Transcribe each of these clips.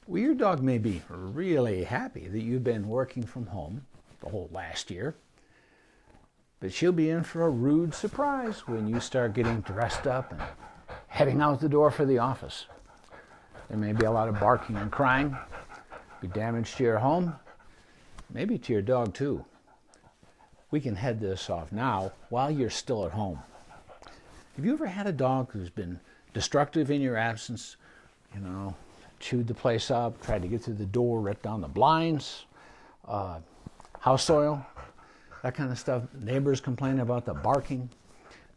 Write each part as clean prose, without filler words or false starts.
Well, your dog may be really happy that you've been working from home the whole last year, but she'll be in for a rude surprise when you start getting dressed up and heading out the door for the office. There may be a lot of barking and crying, be damage to your home, maybe to your dog too. We can head this off now while you're still at home. Have you ever had a dog who's been destructive in your absence? Chewed the place up, tried to get through the door, ripped down the blinds, house soil, that kind of stuff. Neighbors complain about the barking.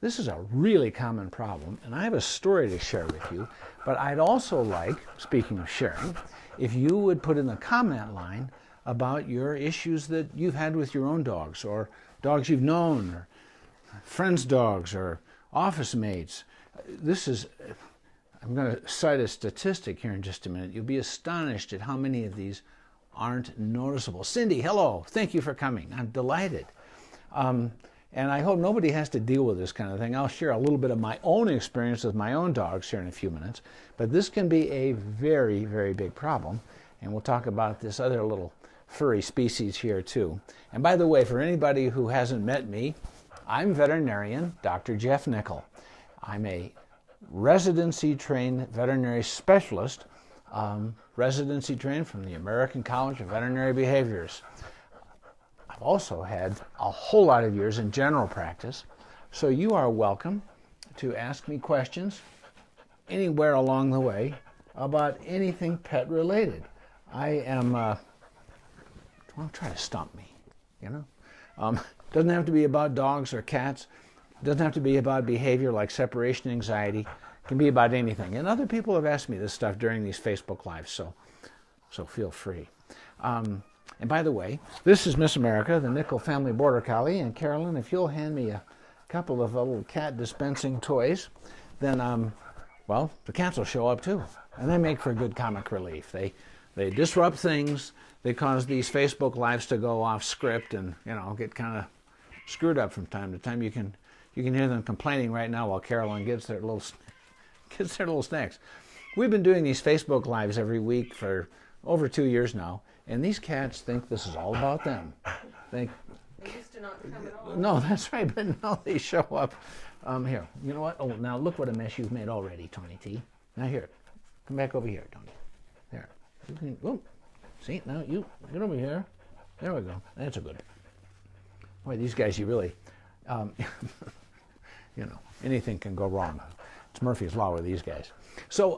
This is a really common problem, and I have a story to share with you, but I'd also like, speaking of sharing, if you would put in the comment line about your issues that you've had with your own dogs, or dogs you've known, or friends' dogs, or office mates. I'm going to cite a statistic here in just a minute. You'll be astonished at how many of these aren't noticeable. Cindy, hello. Thank you for coming. I'm delighted. And I hope nobody has to deal with this kind of thing. I'll share a little bit of my own experience with my own dogs here in a few minutes. But this can be a very, very big problem. And we'll talk about this other little furry species here too. And by the way, for anybody who hasn't met me, I'm veterinarian Dr. Jeff Nickel. I'm a residency trained veterinary specialist, residency trained from the American College of Veterinary Behaviors. I've also had a whole lot of years in general practice, so you are welcome to ask me questions anywhere along the way about anything pet related. Don't try to stump me, Doesn't have to be about dogs or cats. Doesn't have to be about behavior like separation anxiety. It can be about anything. And other people have asked me this stuff during these Facebook Lives, so feel free. And by the way, this is Miss America, the Nickel Family Border Collie. And Carolyn, if you'll hand me a couple of little cat dispensing toys, then, the cats will show up too. And they make for good comic relief. They disrupt things. They cause these Facebook Lives to go off script and, get kind of screwed up from time to time. You can hear them complaining right now while Carolyn gets their little snacks. We've been doing these Facebook Lives every week for over 2 years now, and these cats think this is all about them. They used to not come at all. No, that's right, but now they show up. Here, you know what? Oh, now look what a mess you've made already, Tony T. Now here, come back over here, Tony. There. See, now you get over here. There we go. That's a good. Boy, these guys, you really, anything can go wrong. It's Murphy's Law with these guys. So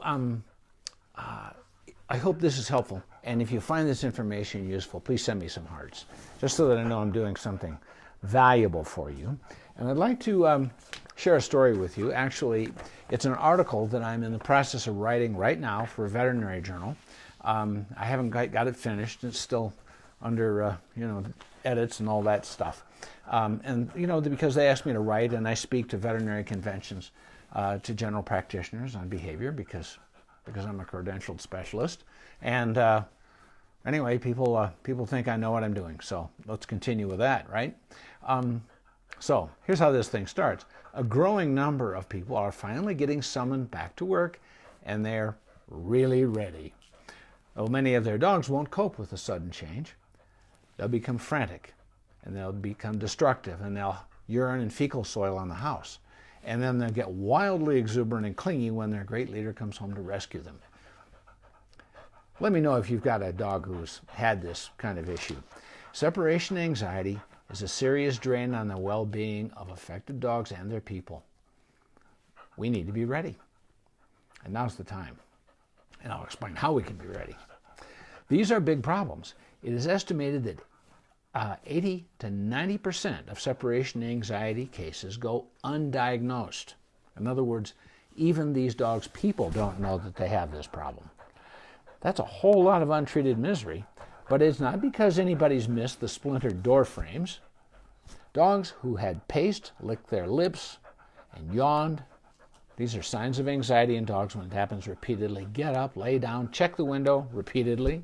I hope this is helpful. And if you find this information useful, please send me some hearts, just so that I know I'm doing something valuable for you. And I'd like to share a story with you. Actually, it's an article that I'm in the process of writing right now for a veterinary journal. I haven't got it finished. It's still under, edits and all that stuff. Because they asked me to write, and I speak to veterinary conventions, to general practitioners on behavior because I'm a credentialed specialist. And anyway, people think I know what I'm doing. So let's continue with that, right? So here's how this thing starts. A growing number of people are finally getting summoned back to work, and they're really ready. Though many of their dogs won't cope with the sudden change, they'll become frantic, and they'll become destructive, and they'll urine and fecal soil on the house. And then they'll get wildly exuberant and clingy when their great leader comes home to rescue them. Let me know if you've got a dog who's had this kind of issue. Separation anxiety is a serious drain on the well-being of affected dogs and their people. We need to be ready. And now's the time. And I'll explain how we can be ready. These are big problems. It is estimated that 80 to 90% of separation anxiety cases go undiagnosed. In other words, even these dogs' people don't know that they have this problem. That's a whole lot of untreated misery, but it's not because anybody's missed the splintered door frames. Dogs who had paced, licked their lips, and yawned. These are signs of anxiety in dogs when it happens repeatedly. Get up, lay down, check the window repeatedly.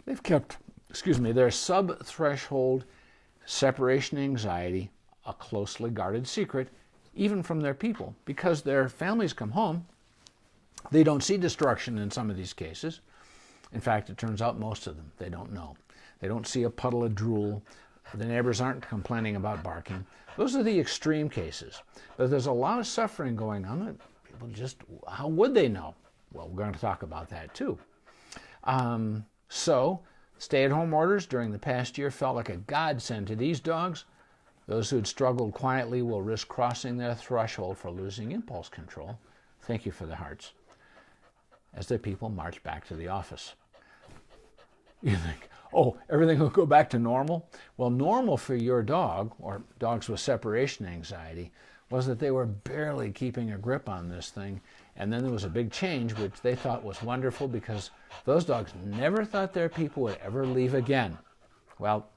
They've kept, their sub-threshold separation anxiety a closely guarded secret, even from their people, because their families come home They don't see destruction in some of these cases. In fact, it turns out most of them, they don't know. They don't see a puddle of drool. The neighbors aren't complaining about barking. Those are the extreme cases. But there's a lot of suffering going on that people just, how would they know? Well, we're going to talk about that too. So, stay-at-home orders during the past year felt like a godsend to these dogs. Those who had struggled quietly will risk crossing their threshold for losing impulse control. Thank you for the hearts. As the people march back to the office. You think, oh, everything will go back to normal? Well, normal for your dog, or dogs with separation anxiety, was that they were barely keeping a grip on this thing. And then there was a big change, which they thought was wonderful because those dogs never thought their people would ever leave again. Well,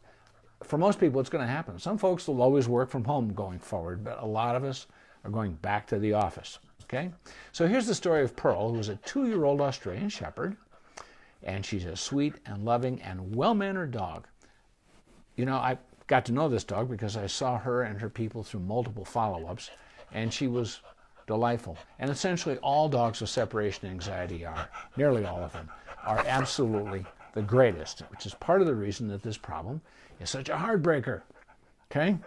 for most people, it's going to happen. Some folks will always work from home going forward, but a lot of us are going back to the office. Okay? So here's the story of Pearl, who's a 2-year-old Australian Shepherd, and she's a sweet and loving and well-mannered dog. You know, I got to know this dog because I saw her and her people through multiple follow-ups, and she was delightful. And essentially all dogs with separation anxiety are, nearly all of them, are absolutely the greatest, which is part of the reason that this problem is such a heartbreaker. Okay?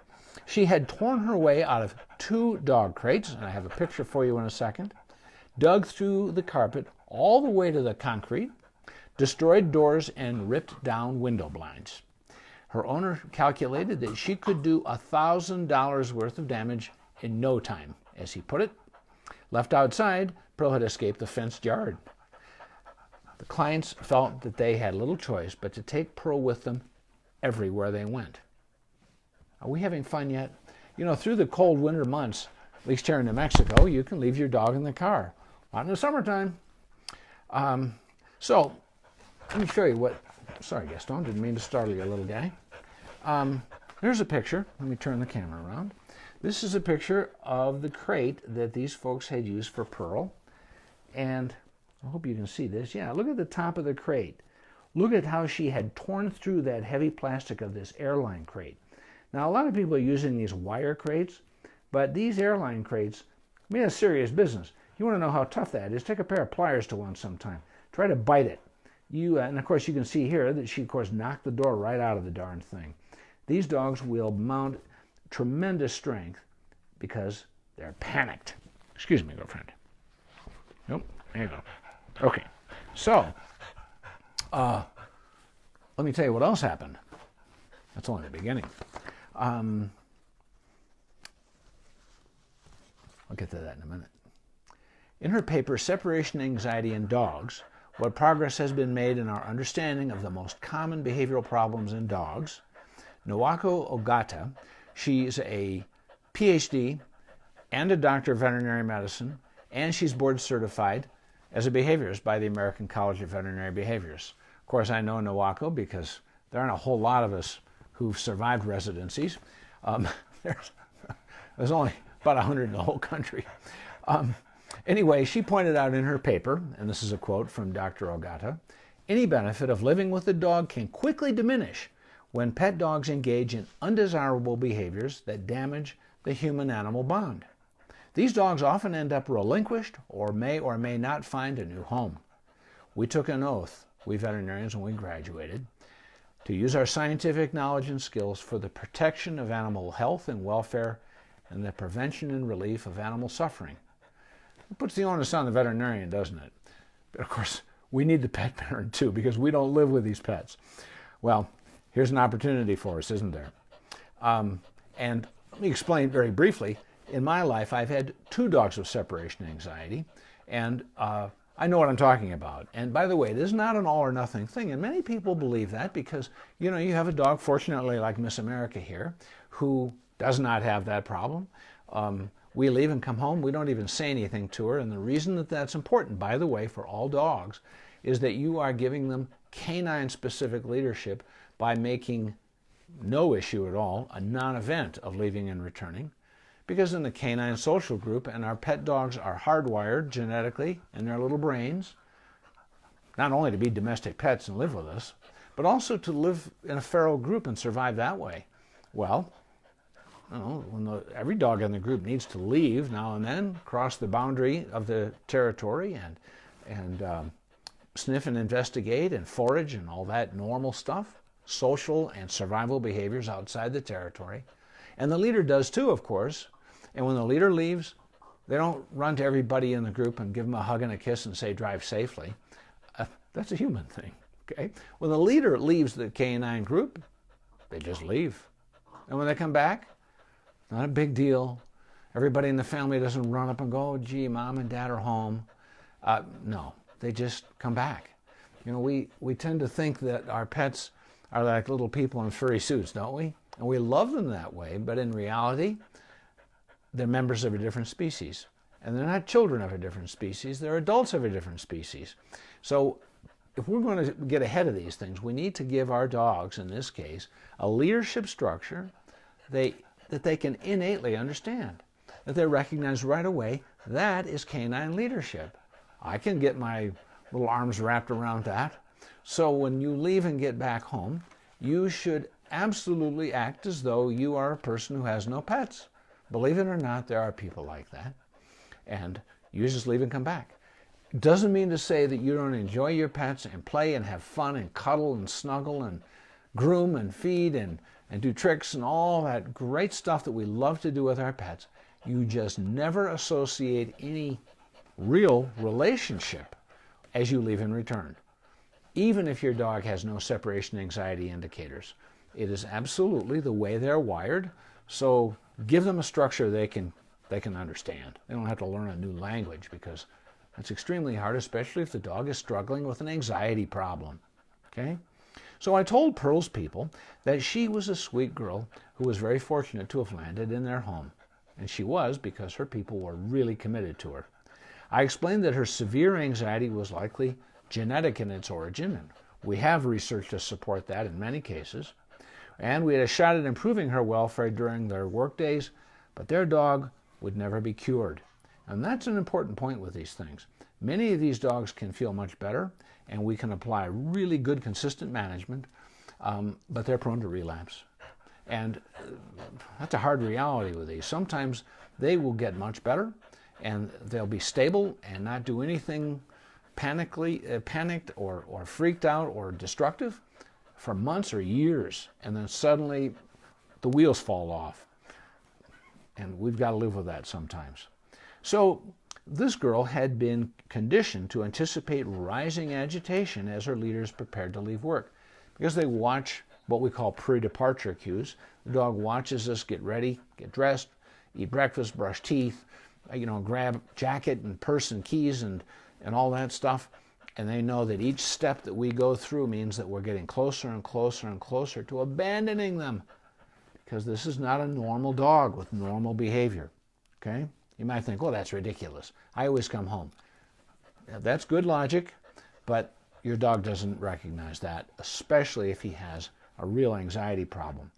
She had torn her way out of 2 dog crates, and I have a picture for you in a second, dug through the carpet all the way to the concrete, destroyed doors, and ripped down window blinds. Her owner calculated that she could do $1,000 worth of damage in no time. As he put it, left outside, Pearl had escaped the fenced yard. The clients felt that they had little choice but to take Pearl with them everywhere they went. Are we having fun yet? You know, through the cold winter months, at least here in New Mexico, you can leave your dog in the car. Not in the summertime. So, let me show you what, sorry Gaston, didn't mean to startle you, little guy. Here's a picture. Let me turn the camera around. This is a picture of the crate that these folks had used for Pearl. And I hope you can see this. Yeah, look at the top of the crate. Look at how she had torn through that heavy plastic of this airline crate. Now, a lot of people are using these wire crates, but these airline crates, I mean, it's serious business. You want to know how tough that is? Take a pair of pliers to one sometime. Try to bite it. And of course, you can see here that she, of course, knocked the door right out of the darn thing. These dogs will mount tremendous strength because they're panicked. Excuse me, girlfriend. Nope, there you go. Okay, so let me tell you what else happened. That's only the beginning. I'll get to that in a minute. In her paper, Separation Anxiety in Dogs, What Progress Has Been Made in Our Understanding of the Most Common Behavioral Problems in Dogs, Nawako Ogata, she's a PhD and a doctor of veterinary medicine, and she's board certified as a behaviorist by the American College of Veterinary Behaviorists. Of course, I know Nawako because there aren't a whole lot of us who've survived residencies. There's only about 100 in the whole country. Anyway, she pointed out in her paper, and this is a quote from Dr. Ogata, any benefit of living with a dog can quickly diminish when pet dogs engage in undesirable behaviors that damage the human-animal bond. These dogs often end up relinquished or may not find a new home. We took an oath, we veterinarians, when we graduated, to use our scientific knowledge and skills for the protection of animal health and welfare and the prevention and relief of animal suffering. It puts the onus on the veterinarian, doesn't it? But of course, we need the pet parent too because we don't live with these pets. Well, here's an opportunity for us, isn't there? And let me explain very briefly. In my life, I've had 2 dogs with separation anxiety, and I know what I'm talking about. And by the way, this is not an all or nothing thing, and many people believe that because, you know, you have a dog, fortunately like Miss America here, who does not have that problem. We leave and come home, we don't even say anything to her, and the reason that that's important, by the way, for all dogs, is that you are giving them canine-specific leadership by making no issue at all a non-event of leaving and returning. Because in the canine social group, and our pet dogs are hardwired genetically in their little brains, not only to be domestic pets and live with us, but also to live in a feral group and survive that way. Well, every dog in the group needs to leave now and then, cross the boundary of the territory, and sniff and investigate and forage and all that normal stuff, social and survival behaviors outside the territory. And the leader does too, of course. And when the leader leaves, they don't run to everybody in the group and give them a hug and a kiss and say, drive safely. That's a human thing, okay? When the leader leaves the canine group, they just leave. And when they come back, not a big deal. Everybody in the family doesn't run up and go, oh, gee, mom and dad are home. No, they just come back. We tend to think that our pets are like little people in furry suits, don't we? And we love them that way, but in reality, they're members of a different species. And they're not children of a different species, they're adults of a different species. So if we're going to get ahead of these things, we need to give our dogs, in this case, a leadership structure that they can innately understand, that they recognize right away that is canine leadership. I can get my little arms wrapped around that. So when you leave and get back home, you should absolutely act as though you are a person who has no pets. Believe it or not, there are people like that. And you just leave and come back. Doesn't mean to say that you don't enjoy your pets and play and have fun and cuddle and snuggle and groom and feed and do tricks and all that great stuff that we love to do with our pets. You just never associate any real relationship as you leave and return. Even if your dog has no separation anxiety indicators. It is absolutely the way they're wired. So give them a structure they can understand. They don't have to learn a new language, because that's extremely hard, especially if the dog is struggling with an anxiety problem. Okay? So I told Pearl's people that she was a sweet girl who was very fortunate to have landed in their home. And she was, because her people were really committed to her. I explained that her severe anxiety was likely genetic in its origin, and we have research to support that in many cases. And we had a shot at improving her welfare during their work days, but their dog would never be cured. And that's an important point with these things. Many of these dogs can feel much better, and we can apply really good, consistent management, but they're prone to relapse. And that's a hard reality with these. Sometimes they will get much better, and they'll be stable and not do anything panicked or freaked out or destructive for months or years, and then suddenly the wheels fall off. And we've got to live with that sometimes. So this girl had been conditioned to anticipate rising agitation as her leaders prepared to leave work, because they watch what we call pre-departure cues. The dog watches us get ready, get dressed, eat breakfast, brush teeth, grab jacket and purse and keys and all that stuff. And they know that each step that we go through means that we're getting closer and closer and closer to abandoning them, because this is not a normal dog with normal behavior. Okay? You might think, well, that's ridiculous. I always come home. Now, that's good logic, but your dog doesn't recognize that, especially if he has a real anxiety problem.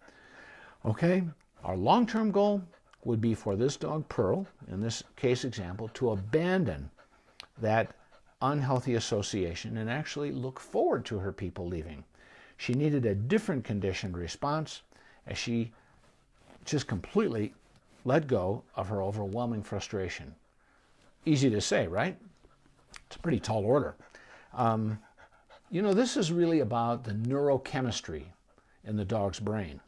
Okay? Our long-term goal would be for this dog, Pearl, in this case example, to abandon that unhealthy association and actually look forward to her people leaving. She needed a different conditioned response as she just completely let go of her overwhelming frustration. Easy to say, right? It's a pretty tall order. This is really about the neurochemistry in the dog's brain.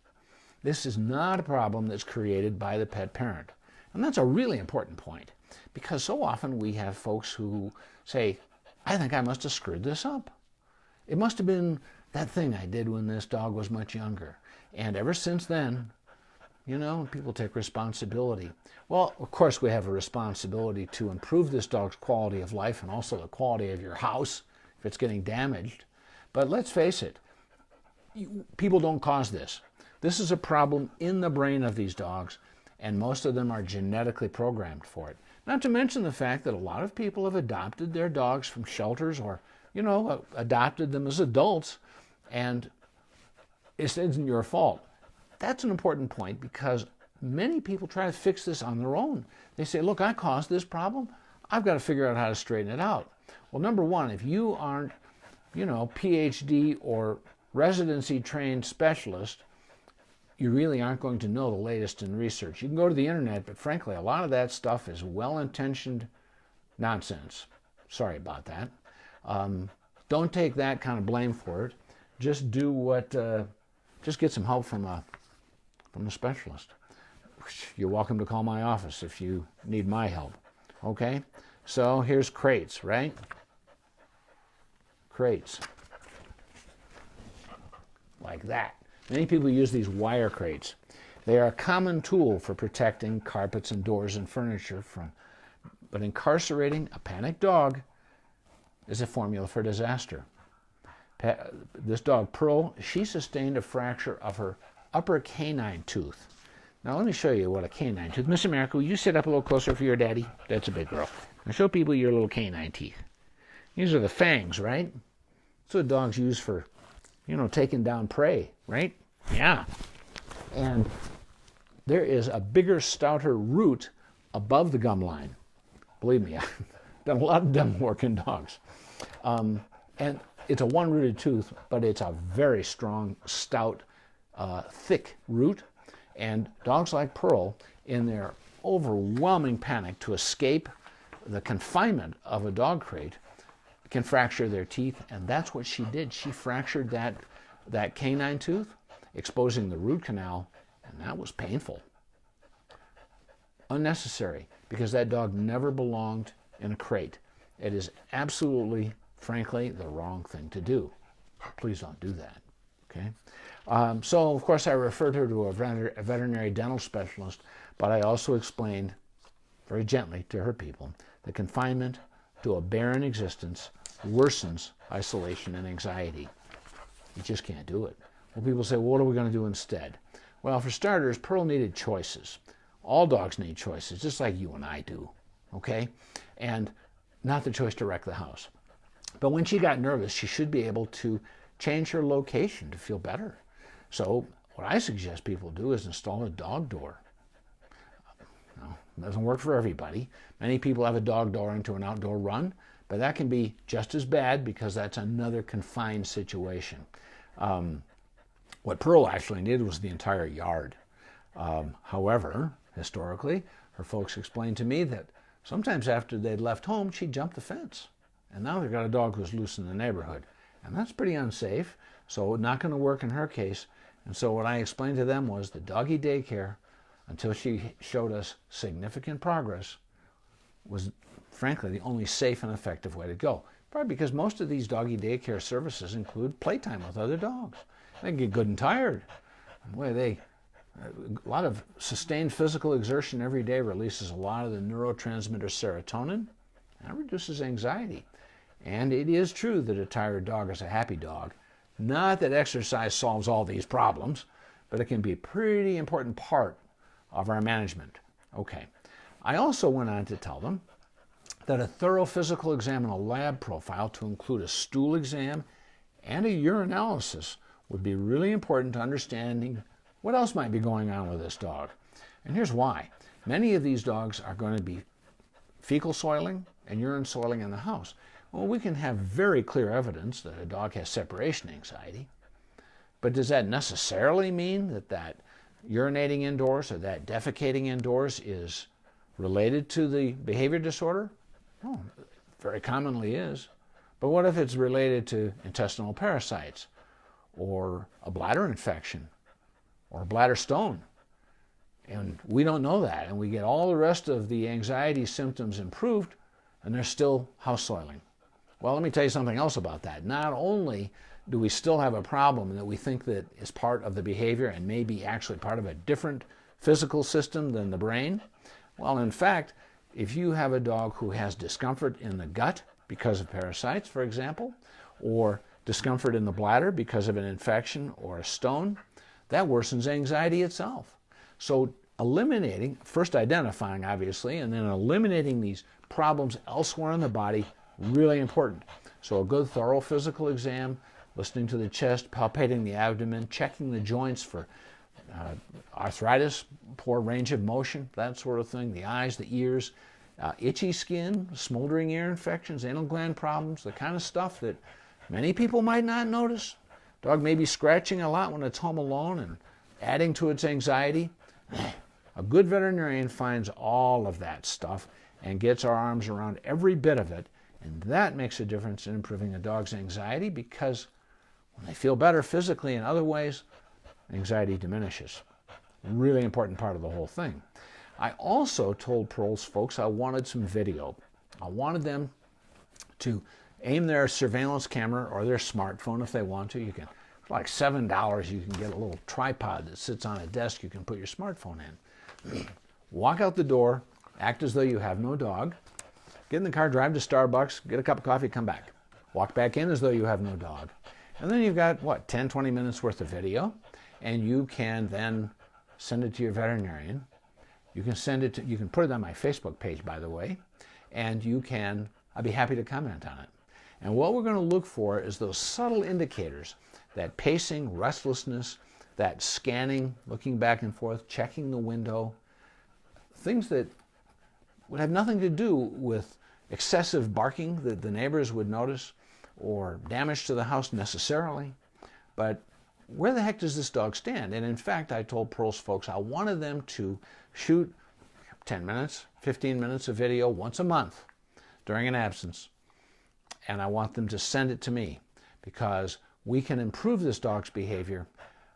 This is not a problem that's created by the pet parent. And that's a really important point, because so often we have folks who say, I think I must have screwed this up. It must have been that thing I did when this dog was much younger. And ever since then, people take responsibility. Well, of course we have a responsibility to improve this dog's quality of life and also the quality of your house if it's getting damaged. But let's face it, people don't cause this. This is a problem in the brain of these dogs, and most of them are genetically programmed for it. Not to mention the fact that a lot of people have adopted their dogs from shelters or, adopted them as adults, and it isn't your fault. That's an important point, because many people try to fix this on their own. They say, look, I caused this problem. I've got to figure out how to straighten it out. Well, number one, if you aren't, PhD or residency trained specialist you really aren't going to know the latest in research. You can go to the internet, but frankly, a lot of that stuff is well-intentioned nonsense. Sorry about that. Don't take that kind of blame for it. Just do what, just get some help from a specialist. You're welcome to call my office if you need my help. Okay? So here's crates, right? Crates. Like that. Many people use these wire crates. They are a common tool for protecting carpets and doors and furniture but incarcerating a panicked dog is a formula for disaster. This dog, Pearl, she sustained a fracture of her upper canine tooth. Now let me show you what a canine tooth. Miss America, will you sit up a little closer for your daddy? That's a big girl. Now show people your little canine teeth. These are the fangs, right? That's what dogs use for, taking down prey, right? Yeah. And there is a bigger, stouter root above the gum line. Believe me, I've done a lot of dental work in dogs. And it's a one-rooted tooth, but it's a very strong, stout, thick root. And dogs like Pearl, in their overwhelming panic to escape the confinement of a dog crate, can fracture their teeth, and that's what she did. She fractured that canine tooth, exposing the root canal, and that was painful. Unnecessary, because that dog never belonged in a crate. It is absolutely, frankly, the wrong thing to do. Please don't do that, okay? So, of course, I referred her to a veterinary dental specialist, but I also explained very gently to her people that confinement to a barren existence worsens isolation and anxiety. You just can't do it. Well, people say, well, what are we going to do instead? Well, for starters, Pearl needed choices. All dogs need choices, just like you and I do, okay? And not the choice to wreck the house. But when she got nervous, she should be able to change her location to feel better. So what I suggest people do is install a dog door. Now, it doesn't work for everybody. Many people have a dog door into an outdoor run, but that can be just as bad because that's another confined situation. What Pearl actually needed was the entire yard. However, historically, her folks explained to me that sometimes after they'd left home, she'd jump the fence. And now they've got a dog who's loose in the neighborhood. And that's pretty unsafe, so not going to work in her case. And so what I explained to them was the doggy daycare, until she showed us significant progress, was frankly the only safe and effective way to go. Probably because most of these doggy daycare services include playtime with other dogs. They get good and tired. Boy, a lot of sustained physical exertion every day releases a lot of the neurotransmitter serotonin. That reduces anxiety. And it is true that a tired dog is a happy dog. Not that exercise solves all these problems, but it can be a pretty important part of our management. Okay. I also went on to tell them that a thorough physical exam and a lab profile to include a stool exam and a urinalysis would be really important to understanding what else might be going on with this dog. And here's why. Many of these dogs are going to be fecal soiling and urine soiling in the house. Well, we can have very clear evidence that a dog has separation anxiety, but does that necessarily mean that urinating indoors or that defecating indoors is related to the behavior disorder? Oh, very commonly is. But what if it's related to intestinal parasites or a bladder infection or a bladder stone? And we don't know that, and we get all the rest of the anxiety symptoms improved, and there's still house soiling. Well, let me tell you something else about that. Not only do we still have a problem that we think that is part of the behavior and maybe actually part of a different physical system than the brain, well, in fact, if you have a dog who has discomfort in the gut because of parasites, for example, or discomfort in the bladder because of an infection or a stone, that worsens anxiety itself. So eliminating, first identifying obviously, and then eliminating these problems elsewhere in the body, really important. So a good thorough physical exam, listening to the chest, palpating the abdomen, checking the joints for arthritis, poor range of motion, that sort of thing, the eyes, the ears, itchy skin, smoldering ear infections, anal gland problems, the kind of stuff that many people might not notice. Dog may be scratching a lot when it's home alone and adding to its anxiety. A good veterinarian finds all of that stuff and gets our arms around every bit of it, and that makes a difference in improving a dog's anxiety, because when they feel better physically in other ways, anxiety diminishes. Really important part of the whole thing. I also told Pearl's folks I wanted some video. I wanted them to aim their surveillance camera or their smartphone if they want to. You can, for like $7, you can get a little tripod that sits on a desk you can put your smartphone in. Walk out the door, act as though you have no dog, get in the car, drive to Starbucks, get a cup of coffee, come back. Walk back in as though you have no dog. And then you've got, what, 10, 20 minutes worth of video, and you can then send it to your veterinarian. You can send it to, you can put it on my Facebook page, by the way, and you can, I'd be happy to comment on it. And what we're going to look for is those subtle indicators, that pacing, restlessness, that scanning, looking back and forth, checking the window, things that would have nothing to do with excessive barking that the neighbors would notice or damage to the house necessarily. But where the heck does this dog stand? And in fact, I told Pearl's folks I wanted them to shoot 10 minutes, 15 minutes of video once a month during an absence. And I want them to send it to me, because we can improve this dog's behavior.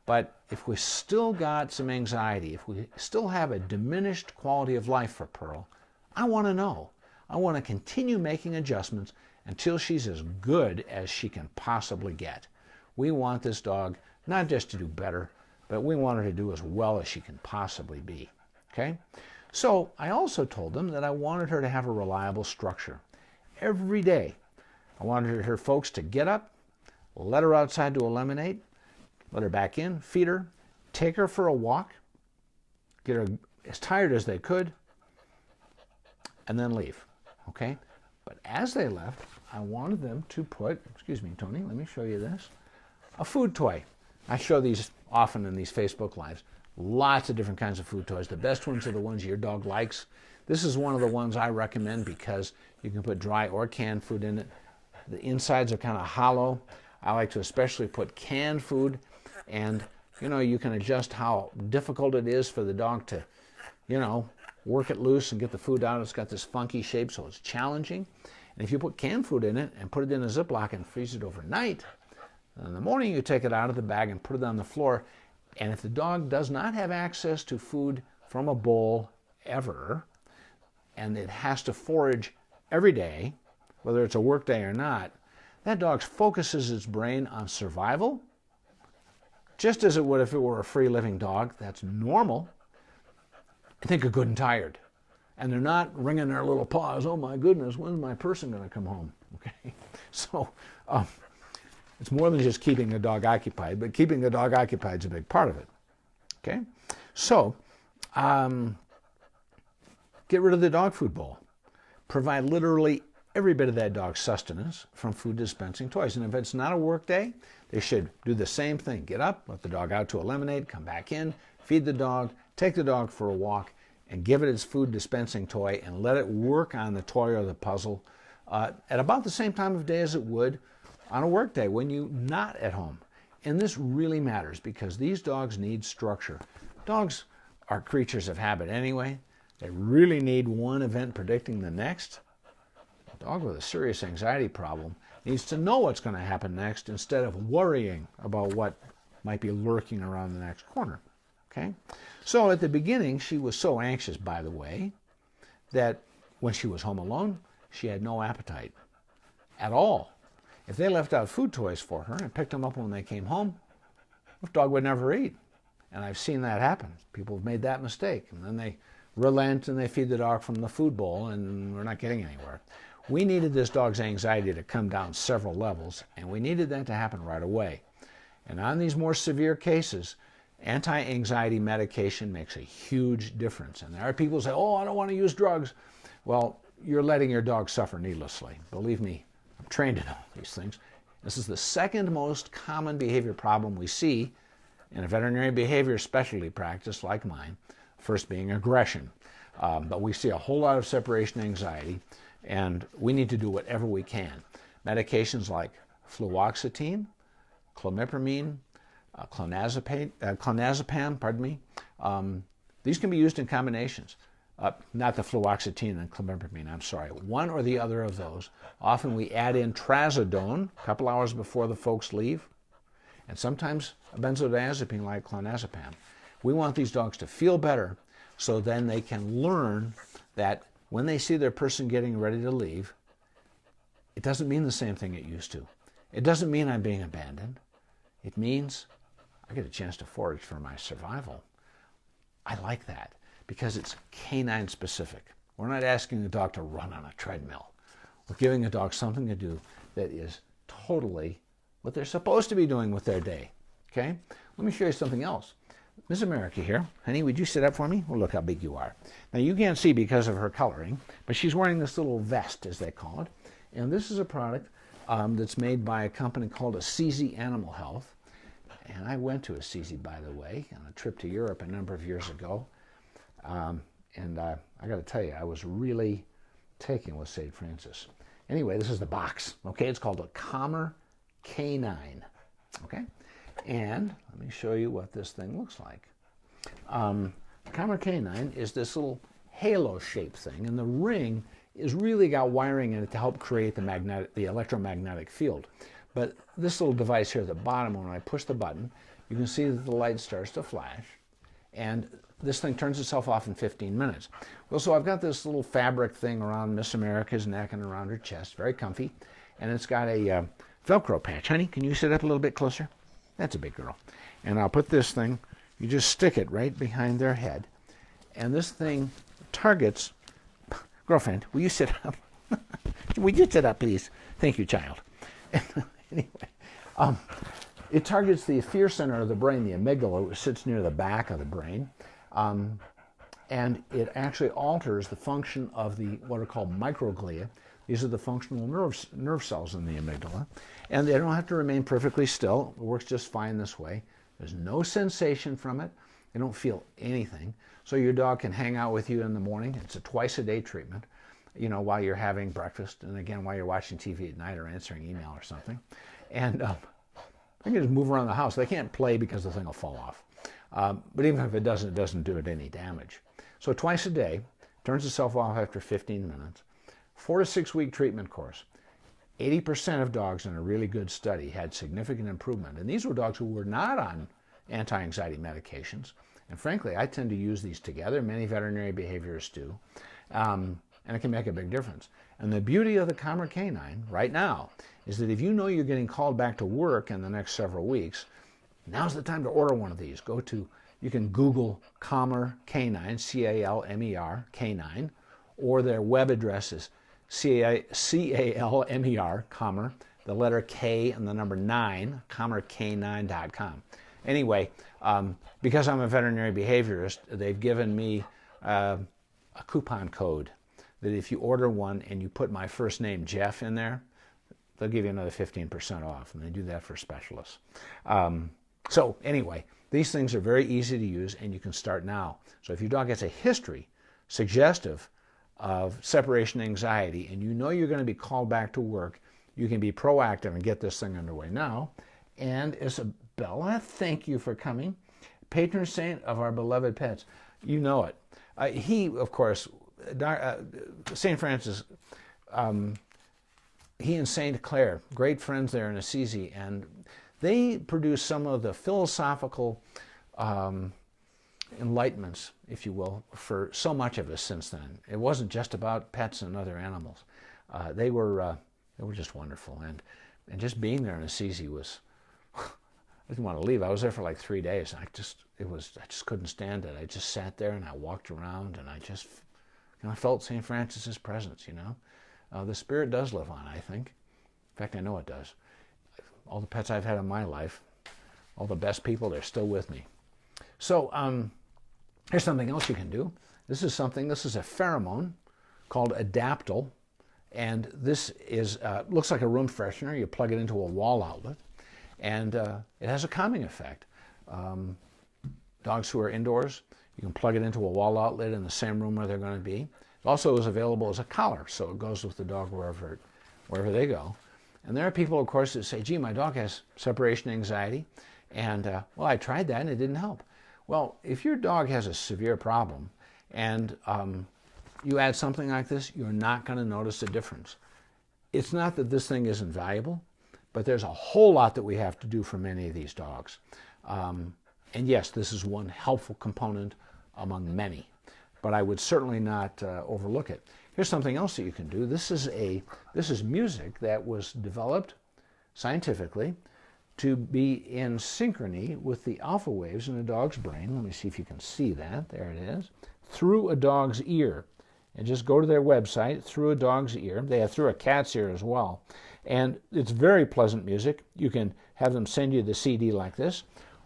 But if we still got some anxiety, if we still have a diminished quality of life for Pearl, I want to know. I want to continue making adjustments until she's as good as she can possibly get. We want this dog not just to do better, but we want her to do as well as she can possibly be. Okay? So I also told them that I wanted her to have a reliable structure. Every day, I wanted her folks to get up, let her outside to eliminate, let her back in, feed her, take her for a walk, get her as tired as they could, and then leave. Okay? But as they left, I wanted them to put, excuse me, Tony, let me show you this, a food toy. I show these often in these Facebook Lives. Lots of different kinds of food toys. The best ones are the ones your dog likes. This is one of the ones I recommend because you can put dry or canned food in it. The insides are kind of hollow. I like to especially put canned food, and you can adjust how difficult it is for the dog to, work it loose and get the food out. It's got this funky shape, so it's challenging. And if you put canned food in it and put it in a Ziploc and freeze it overnight, in the morning you take it out of the bag and put it on the floor. And if the dog does not have access to food from a bowl ever, and it has to forage every day, whether it's a work day or not, that dog focuses its brain on survival, just as it would if it were a free living dog. That's normal. I think are good and tired. And they're not wringing their little paws, oh my goodness, when's my person going to come home? Okay, so it's more than just keeping the dog occupied, but keeping the dog occupied is a big part of it. Okay, so get rid of the dog food bowl. Provide literally every bit of that dog's sustenance from food dispensing toys. And if it's not a work day, they should do the same thing. Get up, let the dog out to eliminate, come back in, feed the dog, take the dog for a walk, and give it its food dispensing toy and let it work on the toy or the puzzle at about the same time of day as it would on a work day when you're not at home. And this really matters because these dogs need structure. Dogs are creatures of habit anyway. They really need one event predicting the next. A dog with a serious anxiety problem needs to know what's going to happen next instead of worrying about what might be lurking around the next corner. Okay? So at the beginning, she was so anxious, by the way, that when she was home alone, she had no appetite at all. If they left out food toys for her and picked them up when they came home, the dog would never eat. And I've seen that happen. People have made that mistake. And then they relent and they feed the dog from the food bowl, and we're not getting anywhere. We needed this dog's anxiety to come down several levels, and we needed that to happen right away. And on these more severe cases, anti-anxiety medication makes a huge difference. And there are people who say, oh, I don't want to use drugs. Well, you're letting your dog suffer needlessly. Believe me, I'm trained in all these things. This is the second most common behavior problem we see in a veterinary behavior specialty practice like mine, first being aggression. But we see a whole lot of separation anxiety, and we need to do whatever we can. Medications like fluoxetine, clomipramine, clonazepam, pardon me. These can be used in combinations. Not the fluoxetine and clomipramine, I'm sorry. One or the other of those. Often we add in trazodone a couple hours before the folks leave, and sometimes a benzodiazepine like clonazepam. We want these dogs to feel better so then they can learn that when they see their person getting ready to leave, it doesn't mean the same thing it used to. It doesn't mean I'm being abandoned. It means I get a chance to forage for my survival. I like that because it's canine specific. We're not asking the dog to run on a treadmill. We're giving the dog something to do that is totally what they're supposed to be doing with their day. Okay? Let me show you something else. Miss America here. Honey, would you sit up for me? Well, look how big you are. Now, you can't see because of her coloring, but she's wearing this little vest, as they call it. And this is a product that's made by a company called Assisi Animal Health. And I went to Assisi, by the way, on a trip to Europe a number of years ago. I got to tell you, I was really taken with St. Francis. Anyway, this is the box. Okay, it's called a Calmer K9. Okay, and let me show you what this thing looks like. Calmer K9 is this little halo-shaped thing, and the ring is really got wiring in it to help create the electromagnetic field. But this little device here at the bottom, when I push the button, you can see that the light starts to flash, and this thing turns itself off in 15 minutes. Well, so I've got this little fabric thing around Miss America's neck and around her chest, very comfy, and it's got a Velcro patch. Honey, can you sit up a little bit closer? That's a big girl. And I'll put this thing, you just stick it right behind their head, and this thing targets, girlfriend, will you sit up? Would you sit up, please? Thank you, child. Anyway, it targets the fear center of the brain, the amygdala, which sits near the back of the brain, and it actually alters the function of the what are called microglia. These are the functional nerve cells in the amygdala, and they don't have to remain perfectly still. It works just fine this way. There's no sensation from it. They don't feel anything. So your dog can hang out with you in the morning. It's a twice-a-day treatment, you know, while you're having breakfast, and again, while you're watching TV at night or answering email or something. And they can just move around the house. They can't play because the thing will fall off. But even if it doesn't do it any damage. So twice a day, turns itself off after 15 minutes. 4 to 6 week treatment course. 80% of dogs in a really good study had significant improvement. And these were dogs who were not on anti-anxiety medications. And frankly, I tend to use these together. Many veterinary behaviorists do. And it can make a big difference. And the beauty of the Calmer K9 right now is that if you know you're getting called back to work in the next several weeks, now's the time to order one of these. You can Google Calmer K9, C-A-L-M-E-R, K9, or their web address is C-A-L-M-E-R, Calmer, the letter K and the number 9, calmerk9.com. Anyway, because I'm a veterinary behaviorist, they've given me a coupon code that if you order one and you put my first name, Jeff, in there, they'll give you another 15% off, and they do that for specialists. So anyway, these things are very easy to use, and you can start now. So if your dog has a history suggestive of separation anxiety, and you know you're going to be called back to work, you can be proactive and get this thing underway now. And Isabella, thank you for coming. Patron saint of our beloved pets. You know it. He, of course, St. Francis, he and St. Clair, great friends there in Assisi, and they produced some of the philosophical enlightenments, if you will, for so much of us since then. It wasn't just about pets and other animals. They were just wonderful, and just being there in Assisi was. I didn't want to leave. I was there for like 3 days. I just couldn't stand it. I just sat there and I walked around, and I felt St. Francis's presence. You know, the spirit does live on, I think. In fact, I know it does. All the pets I've had in my life, all the best people, they're still with me. So here's something else you can do. This is a pheromone called Adaptal, and this is looks like a room freshener. You plug it into a wall outlet, and it has a calming effect. Dogs who are indoors, you can plug it into a wall outlet in the same room where they're going to be. It also is available as a collar, so it goes with the dog wherever they go. And there are people, of course, that say, gee, my dog has separation anxiety, And, well, I tried that and it didn't help. Well, if your dog has a severe problem and you add something like this, you're not going to notice a difference. It's not that this thing isn't valuable, but there's a whole lot that we have to do for many of these dogs. And yes, this is one helpful component among many, but I would certainly not overlook it. Here's something else that you can do. This is music that was developed scientifically to be in synchrony with the alpha waves in a dog's brain. Let me see if you can see that. There it is. Through a dog's ear. And just go to their website, Through a Dog's Ear. They have Through a Cat's Ear as well. And it's very pleasant music. You can have them send you the CD like this,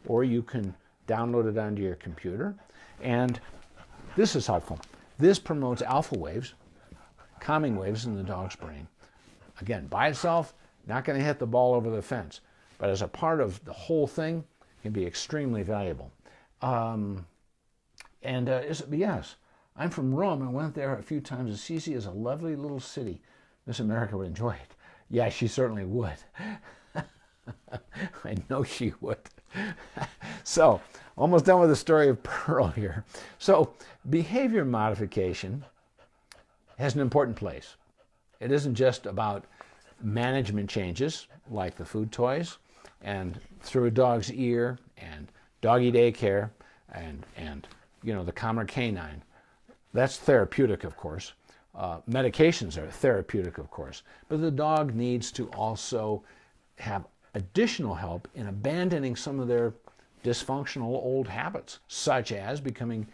or you can download it onto your computer. And this is helpful. This promotes alpha waves, calming waves in the dog's brain. Again, by itself, not going to hit the ball over the fence. But as a part of the whole thing, it can be extremely valuable. Yes, I'm from Rome and went there a few times. Assisi is a lovely little city. Miss America would enjoy it. Yeah, she certainly would. I know she would. So, almost done with the story of Pearl here. So, behavior modification has an important place. It isn't just about management changes like the food toys and Through a Dog's Ear and doggy daycare and the calmer canine. That's therapeutic, of course. Medications are therapeutic, of course. But the dog needs to also have additional help in abandoning some of their dysfunctional old habits, such as becoming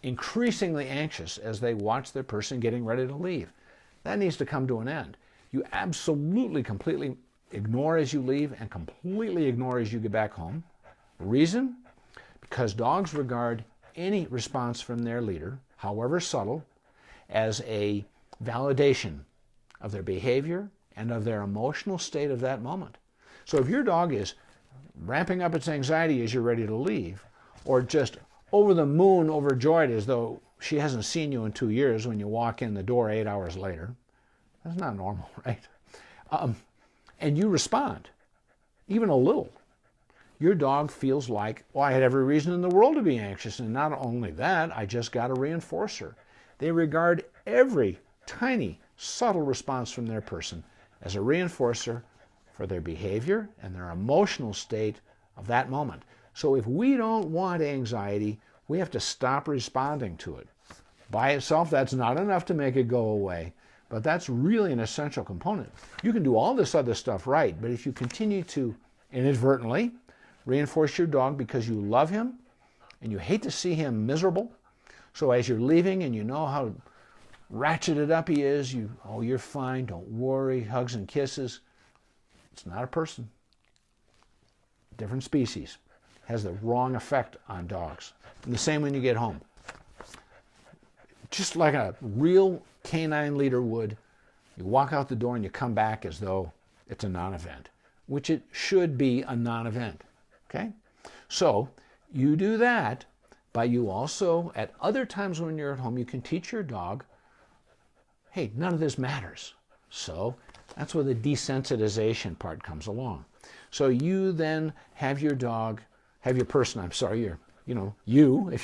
increasingly anxious as they watch their person getting ready to leave. That needs to come to an end. You absolutely, completely ignore as you leave and completely ignore as you get back home. Reason? Because dogs regard any response from their leader, however subtle, as a validation of their behavior and of their emotional state of that moment. So if your dog is ramping up its anxiety as you're ready to leave, or just over the moon, overjoyed as though she hasn't seen you in 2 years when you walk in the door 8 hours later, that's not normal, right? And you respond, even a little. Your dog feels like, well, I had every reason in the world to be anxious, and not only that, I just got a reinforcer. They regard every tiny, subtle response from their person as a reinforcer for their behavior and their emotional state of that moment. So if we don't want anxiety, we have to stop responding to it. By itself, that's not enough to make it go away, but that's really an essential component. You can do all this other stuff right, but if you continue to inadvertently reinforce your dog because you love him and you hate to see him miserable, so as you're leaving and you know how ratcheted up he is, you're fine, don't worry, hugs and kisses. It's not a person. Different species. Has the wrong effect on dogs. And the same when you get home. Just like a real canine leader would, you walk out the door and you come back as though it's a non-event, which it should be a non-event. Okay? So you do that, but you also, at other times when you're at home, you can teach your dog, hey, none of this matters. So that's where the desensitization part comes along. So you then have your dog, have your person, if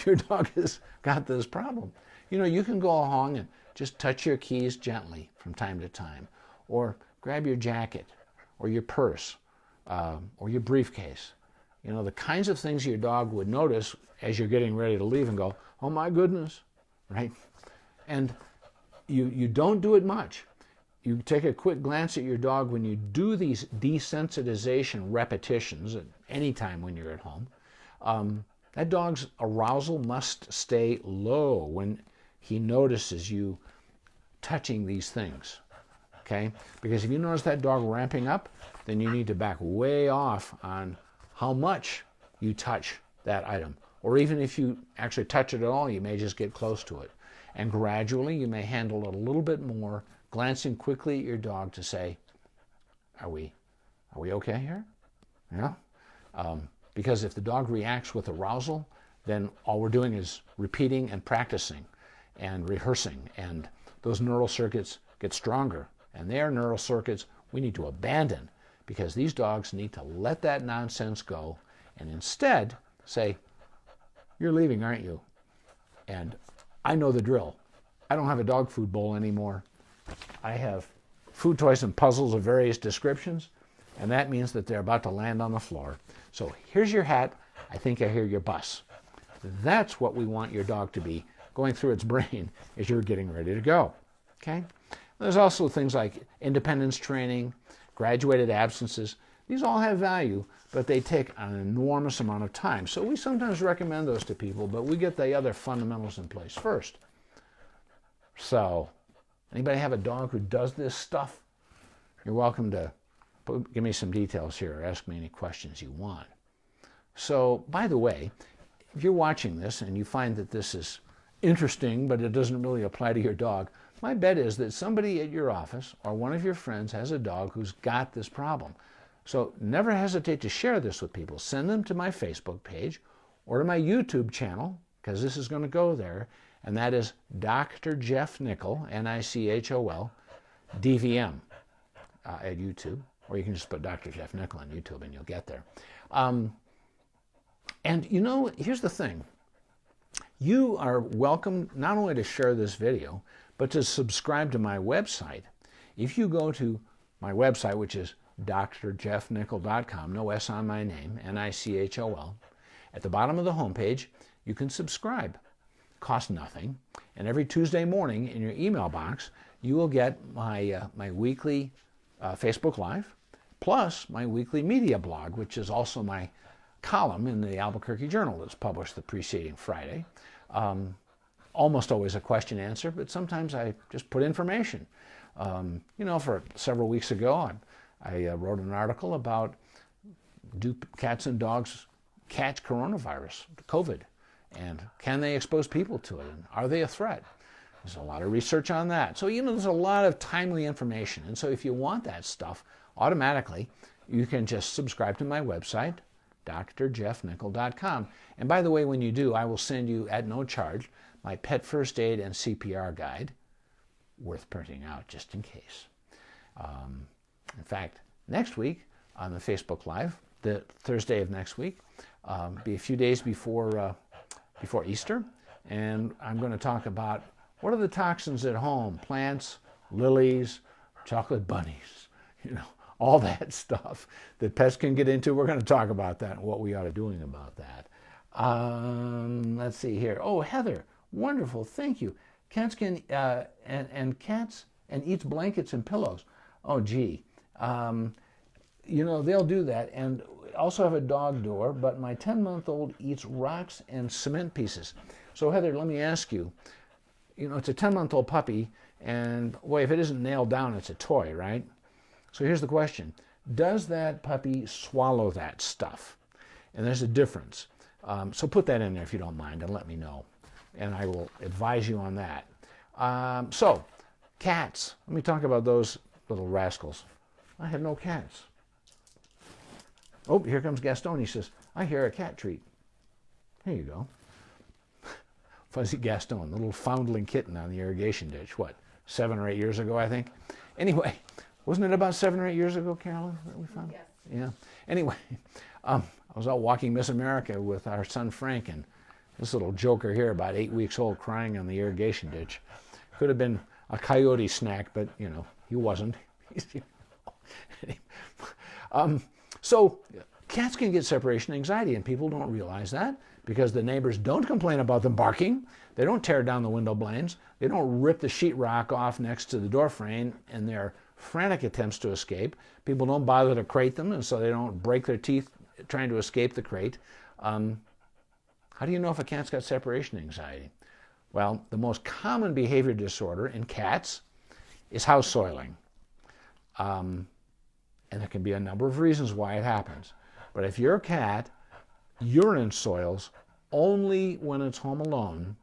your dog has got this problem, you can go along and just touch your keys gently from time to time, or grab your jacket, or your purse, or your briefcase. The kinds of things your dog would notice as you're getting ready to leave and go, oh my goodness, right? And you don't do it much. You take a quick glance at your dog when you do these desensitization repetitions at any time when you're at home. That dog's arousal must stay low when he notices you touching these things, okay? Because if you notice that dog ramping up, then you need to back way off on how much you touch that item. Or even if you actually touch it at all, you may just get close to it. And gradually, you may handle it a little bit more, glancing quickly at your dog to say, are we okay here? Yeah? Because if the dog reacts with arousal, then all we're doing is repeating and practicing and rehearsing, and those neural circuits get stronger. And they are neural circuits we need to abandon, because these dogs need to let that nonsense go and instead say, "You're leaving, aren't you? And I know the drill. I don't have a dog food bowl anymore. I have food toys and puzzles of various descriptions, and that means that they're about to land on the floor. So here's your hat. I think I hear your bus." That's what we want your dog to be going through its brain as you're getting ready to go. Okay? There's also things like independence training, graduated absences. These all have value, but they take an enormous amount of time. So we sometimes recommend those to people, but we get the other fundamentals in place first. So, anybody have a dog who does this stuff? You're welcome to give me some details here or ask me any questions you want. So, by the way, if you're watching this and you find that this is interesting, but it doesn't really apply to your dog, my bet is that somebody at your office or one of your friends has a dog who's got this problem. So never hesitate to share this with people. Send them to my Facebook page or to my YouTube channel, because this is going to go there, and that is Dr. Jeff Nichol, Nichol, DVM at YouTube, or you can just put Dr. Jeff Nichol on YouTube and you'll get there. And you know, here's the thing. You are welcome not only to share this video, but to subscribe to my website. If you go to my website, which is drjeffnichol.com, no S on my name, Nichol, at the bottom of the homepage, you can subscribe. Costs nothing. And every Tuesday morning in your email box, you will get my weekly Facebook Live, plus my weekly media blog, which is also my column in the Albuquerque Journal that's published the preceding Friday. Almost always a question answer, but sometimes I just put information. You know, for several weeks ago, I wrote an article about, do cats and dogs catch coronavirus, COVID, and can they expose people to it, and are they a threat? There's a lot of research on that. So, you know, there's a lot of timely information. And so if you want that stuff, automatically, you can just subscribe to my website, drjeffnichol.com. And by the way, when you do, I will send you at no charge my pet first aid and CPR guide, worth printing out just in case. In fact, next week on the Facebook Live, the Thursday of next week, be a few days before Easter, and I'm going to talk about what are the toxins at home, plants, lilies, chocolate bunnies, you know, all that stuff that pets can get into. We're going to talk about that and what we ought to be doing about that. Let's see here. Oh, Heather, wonderful, thank you. Cats can cats and eats blankets and pillows. Oh, gee, you know, they'll do that. And also have a dog door, but my 10-month-old eats rocks and cement pieces. So Heather, let me ask you. You know, it's a 10-month-old puppy, and boy, if it isn't nailed down, it's a toy, right? So here's the question. Does that puppy swallow that stuff? And there's a difference. So put that in there if you don't mind and let me know. And I will advise you on that. So, cats. Let me talk about those little rascals. I have no cats. Oh, here comes Gaston. He says, I hear a cat treat. Here you go. Fuzzy Gaston, the little foundling kitten on the irrigation ditch. What, 7 or 8 years ago, I think? Anyway, wasn't it about 7 or 8 years ago, Carolyn, that we found? Yes. Yeah. Anyway, I was out walking Miss America with our son Frank, and this little joker here, about 8 weeks old, crying on the irrigation ditch. Could have been a coyote snack, but, you know, he wasn't. So cats can get separation anxiety, and people don't realize that because the neighbors don't complain about them barking. They don't tear down the window blinds. They don't rip the sheetrock off next to the door frame in their frantic attempts to escape. People don't bother to crate them, and so they don't break their teeth trying to escape the crate. How do you know if a cat's got separation anxiety? Well, the most common behavior disorder in cats is house soiling. And there can be a number of reasons why it happens. But if your cat urine soils only when it's home alone,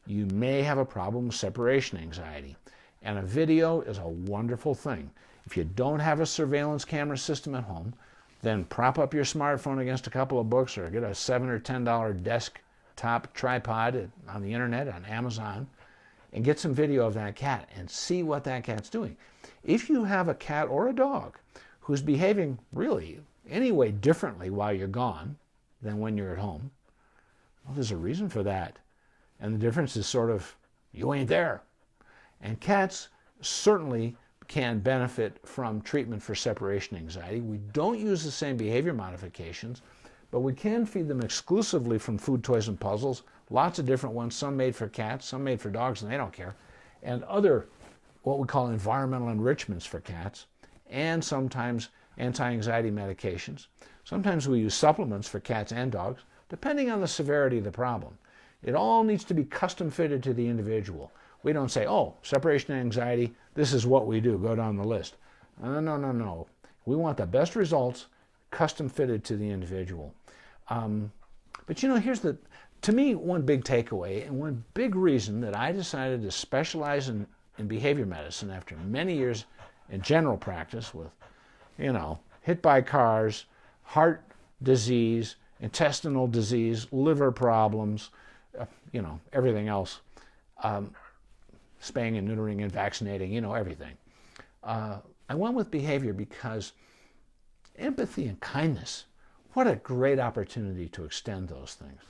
you may have a problem with separation anxiety. And a video is a wonderful thing. If you don't have a surveillance camera system at home, then prop up your smartphone against a couple of books or get a $7 or $10 desktop tripod on the internet, on Amazon, and get some video of that cat and see what that cat's doing. If you have a cat or a dog who's behaving really any way differently while you're gone, than when you're at home. Well, there's a reason for that. And the difference is sort of, you ain't there. And cats certainly can benefit from treatment for separation anxiety. We don't use the same behavior modifications, but we can feed them exclusively from food, toys, and puzzles. Lots of different ones, some made for cats, some made for dogs, and they don't care. And other, what we call environmental enrichments for cats, and sometimes anti-anxiety medications. Sometimes we use supplements for cats and dogs, depending on the severity of the problem. It all needs to be custom fitted to the individual. We don't say, oh, separation anxiety, this is what we do, go down the list. No. We want the best results custom fitted to the individual. But here's to me, one big takeaway and one big reason that I decided to specialize in behavior medicine after many years in general practice with, hit by cars, heart disease, intestinal disease, liver problems, everything else, spaying and neutering and vaccinating, everything. I went with behavior because empathy and kindness, what a great opportunity to extend those things.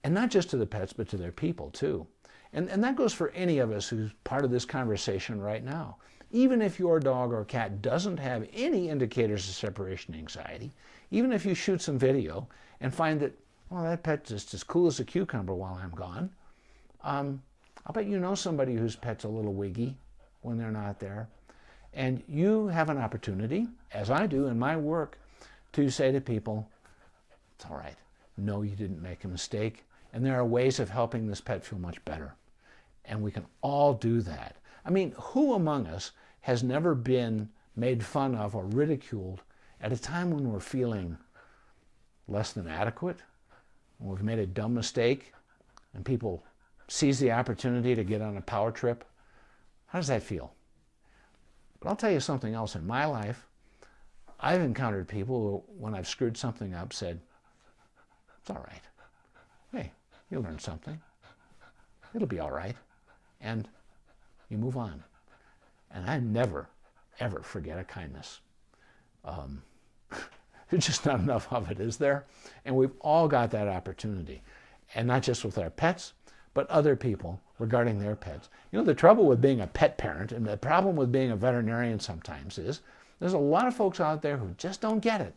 And not just to the pets, but to their people too. And that goes for any of us who's part of this conversation right now. Even if your dog or cat doesn't have any indicators of separation anxiety, even if you shoot some video and find that, well, that pet's just as cool as a cucumber while I'm gone, I'll bet you know somebody whose pet's a little wiggy when they're not there. And you have an opportunity, as I do in my work, to say to people, it's all right. No, you didn't make a mistake. And there are ways of helping this pet feel much better. And we can all do that. I mean, who among us has never been made fun of or ridiculed at a time when we're feeling less than adequate, when we've made a dumb mistake, and people seize the opportunity to get on a power trip? How does that feel? But I'll tell you something else. In my life, I've encountered people who, when I've screwed something up, said, it's all right. Hey, you'll learn something. It'll be all right. And you move on. And I never, ever forget a kindness. There's just not enough of it, is there? And we've all got that opportunity. And not just with our pets, but other people regarding their pets. The trouble with being a pet parent and the problem with being a veterinarian sometimes is there's a lot of folks out there who just don't get it.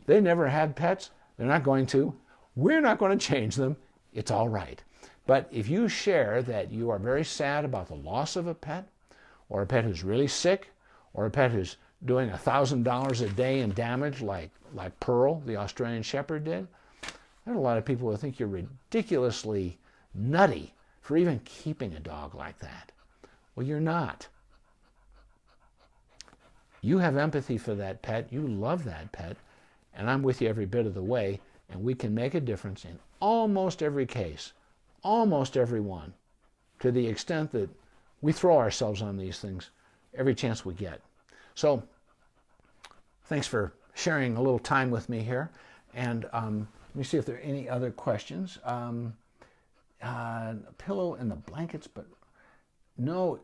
They never had pets. They're not going to. We're not going to change them. It's all right. But if you share that you are very sad about the loss of a pet, or a pet who's really sick, or a pet who's doing $1,000 a day in damage like Pearl, the Australian Shepherd, did, there's a lot of people who think you're ridiculously nutty for even keeping a dog like that. Well, you're not. You have empathy for that pet. You love that pet. And I'm with you every bit of the way. And we can make a difference in almost every case, almost every one, to the extent that we throw ourselves on these things every chance we get. So thanks for sharing a little time with me here. And let me see if there are any other questions. Pillow and the blankets, but no.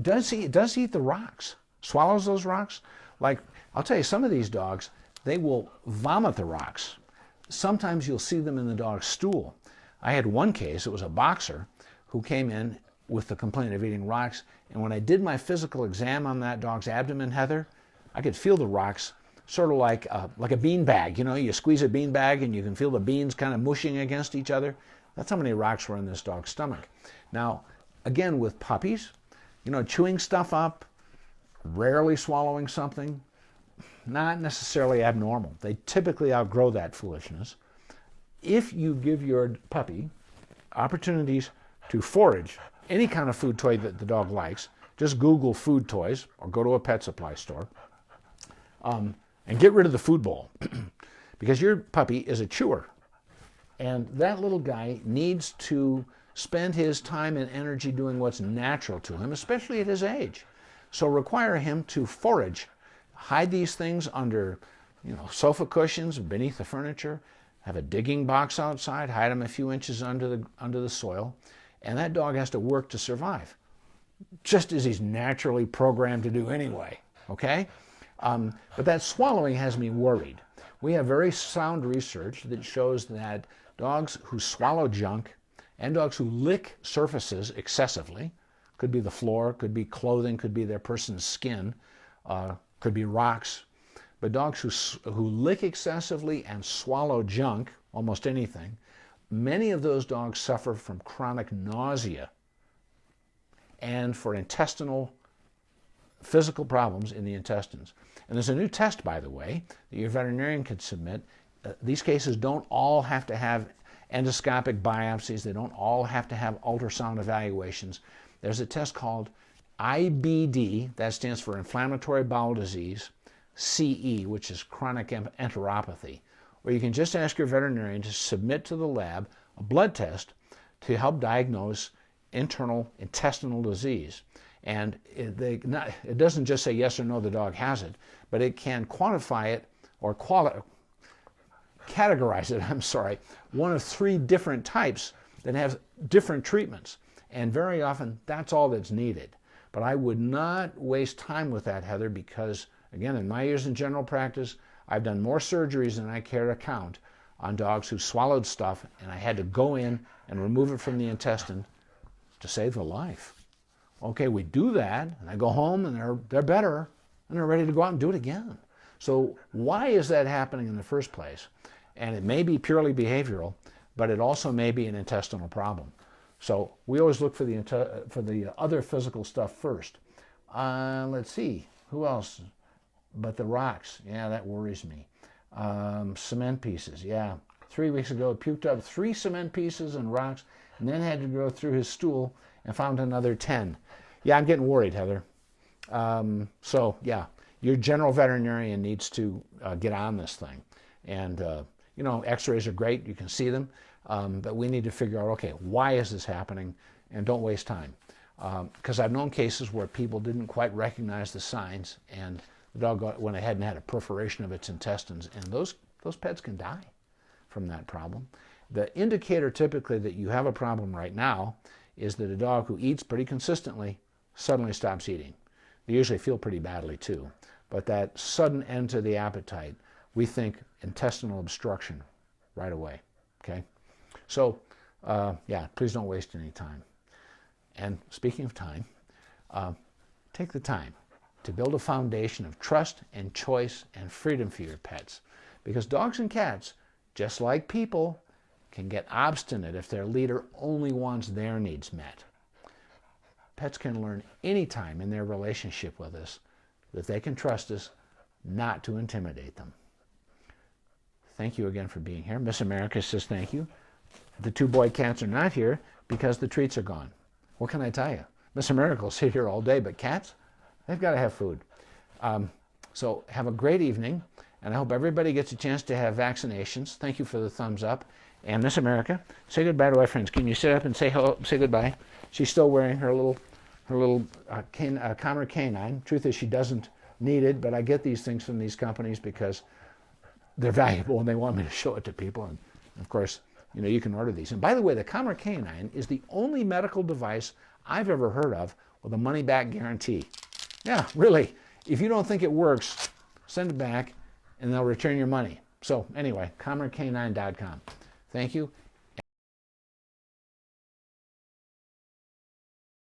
Does he eat the rocks? Swallows those rocks? Like, I'll tell you, some of these dogs, they will vomit the rocks. Sometimes you'll see them in the dog's stool. I had one case, it was a boxer, who came in with the complaint of eating rocks, and when I did my physical exam on that dog's abdomen, Heather, I could feel the rocks sort of like a bean bag. You squeeze a bean bag and you can feel the beans kind of mushing against each other. That's how many rocks were in this dog's stomach. Now, again, with puppies, chewing stuff up, rarely swallowing something, not necessarily abnormal. They typically outgrow that foolishness. If you give your puppy opportunities to forage any kind of food toy that the dog likes, just Google food toys or go to a pet supply store, and get rid of the food bowl because your puppy is a chewer. And that little guy needs to spend his time and energy doing what's natural to him, especially at his age. So require him to forage. Hide these things under, sofa cushions, beneath the furniture. Have a digging box outside. Hide them a few inches under the soil. And that dog has to work to survive, just as he's naturally programmed to do anyway. Okay? But that swallowing has me worried. We have very sound research that shows that dogs who swallow junk and dogs who lick surfaces excessively, could be the floor, could be clothing, could be their person's skin, could be rocks, but dogs who lick excessively and swallow junk, almost anything, many of those dogs suffer from chronic nausea and for intestinal physical problems in the intestines. And there's a new test, by the way, that your veterinarian can submit. These cases don't all have to have endoscopic biopsies. They don't all have to have ultrasound evaluations. There's a test called IBD, that stands for inflammatory bowel disease, CE, which is chronic enteropathy, where you can just ask your veterinarian to submit to the lab a blood test to help diagnose internal intestinal disease. And it doesn't just say yes or no, the dog has it, but it can quantify it or categorize it, one of 3 different types that have different treatments. And very often, that's all that's needed. But I would not waste time with that, Heather, because, again, in my years in general practice, I've done more surgeries than I care to count on dogs who swallowed stuff, and I had to go in and remove it from the intestine to save a life. Okay, we do that, and I go home, and they're better, and they're ready to go out and do it again. So why is that happening in the first place? And it may be purely behavioral, but it also may be an intestinal problem. So we always look for the other physical stuff first. Let's see, who else? But the rocks, yeah, that worries me. Cement pieces, yeah. 3 weeks ago, puked up 3 cement pieces and rocks, and then had to go through his stool and found another 10. Yeah, I'm getting worried, Heather. So yeah, your general veterinarian needs to get on this thing. And x-rays are great, you can see them. But we need to figure out, okay, why is this happening? And don't waste time. Because I've known cases where people didn't quite recognize the signs, and the dog went ahead and had a perforation of its intestines, and those pets can die from that problem. The indicator typically that you have a problem right now is that a dog who eats pretty consistently suddenly stops eating. They usually feel pretty badly too. But that sudden end to the appetite, we think intestinal obstruction right away. Okay? So, please don't waste any time. And speaking of time, take the time to build a foundation of trust and choice and freedom for your pets. Because dogs and cats, just like people, can get obstinate if their leader only wants their needs met. Pets can learn anytime in their relationship with us that they can trust us not to intimidate them. Thank you again for being here. Miss America says thank you. The 2 boy cats are not here because the treats are gone. What can I tell you? Miss America will sit here all day, but cats, they've got to have food. So have a great evening, and I hope everybody gets a chance to have vaccinations. Thank you for the thumbs up. And Miss America, say goodbye to our friends. Can you sit up and say hello, say goodbye? She's still wearing her little Commer canine. Truth is, she doesn't need it, but I get these things from these companies because they're valuable and they want me to show it to people. And of course, you can order these. And by the way, the Commer canine is the only medical device I've ever heard of with a money-back guarantee. Yeah, really. If you don't think it works, send it back and they'll return your money. So anyway, commercanine.com. Thank you.